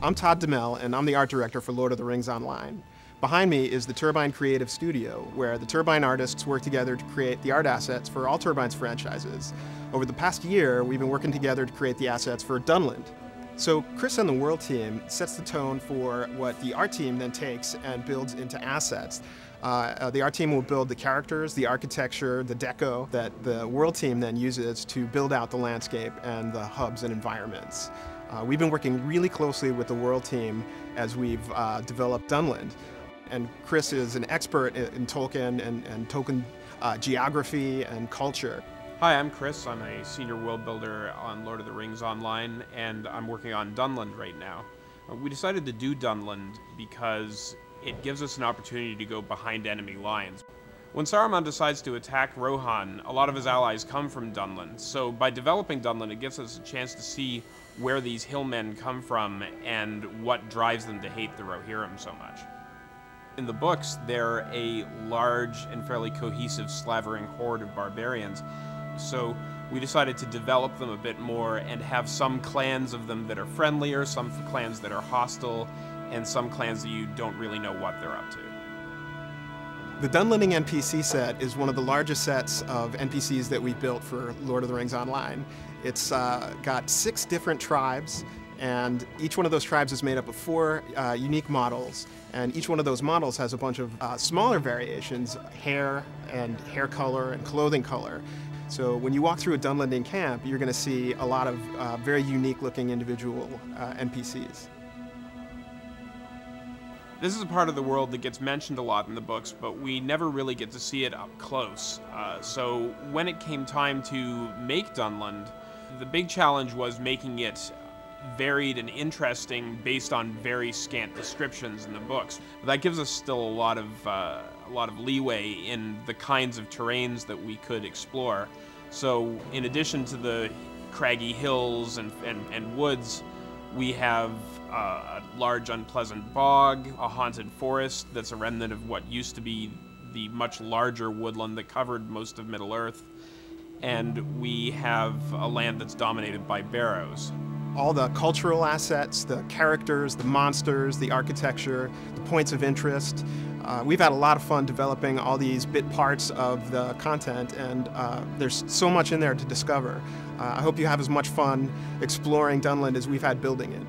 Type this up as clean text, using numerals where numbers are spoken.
I'm Todd DeMel, and I'm the art director for Lord of the Rings Online. Behind me is the Turbine Creative Studio, where the Turbine artists work together to create the art assets for all Turbine's franchises. Over the past year, we've been working together to create the assets for Dunland. So Chris and the World team sets the tone for what the art team then takes and builds into assets. The art team will build the characters, the architecture, the deco that the World team then uses to build out the landscape and the hubs and environments. We've been working really closely with the World team as we've developed Dunland. And Chris is an expert in Tolkien and Tolkien geography and culture. Hi, I'm Chris. I'm a senior world builder on Lord of the Rings Online, and I'm working on Dunland right now. We decided to do Dunland because it gives us an opportunity to go behind enemy lines. When Saruman decides to attack Rohan, a lot of his allies come from Dunland, so by developing Dunland, it gives us a chance to see where these hillmen come from and what drives them to hate the Rohirrim so much. In the books, they're a large and fairly cohesive slavering horde of barbarians, so we decided to develop them a bit more and have some clans of them that are friendlier, some clans that are hostile, and some clans that you don't really know what they're up to. The Dunlanding NPC set is one of the largest sets of NPCs that we've built for Lord of the Rings Online. It's got 6 different tribes, and each one of those tribes is made up of 4 unique models, and each one of those models has a bunch of smaller variations, hair and hair color and clothing color. So when you walk through a Dunlanding camp, you're going to see a lot of very unique looking individual NPCs. This is a part of the world that gets mentioned a lot in the books, but we never really get to see it up close. So when it came time to make Dunland, the big challenge was making it varied and interesting based on very scant descriptions in the books. But that gives us still a lot of leeway in the kinds of terrains that we could explore. So in addition to the craggy hills and woods, we have a large unpleasant bog, a haunted forest that's a remnant of what used to be the much larger woodland that covered most of Middle-earth, and we have a land that's dominated by barrows. All the cultural assets, the characters, the monsters, the architecture, the points of interest. We've had a lot of fun developing all these bit parts of the content, and there's so much in there to discover. I hope you have as much fun exploring Dunland as we've had building it.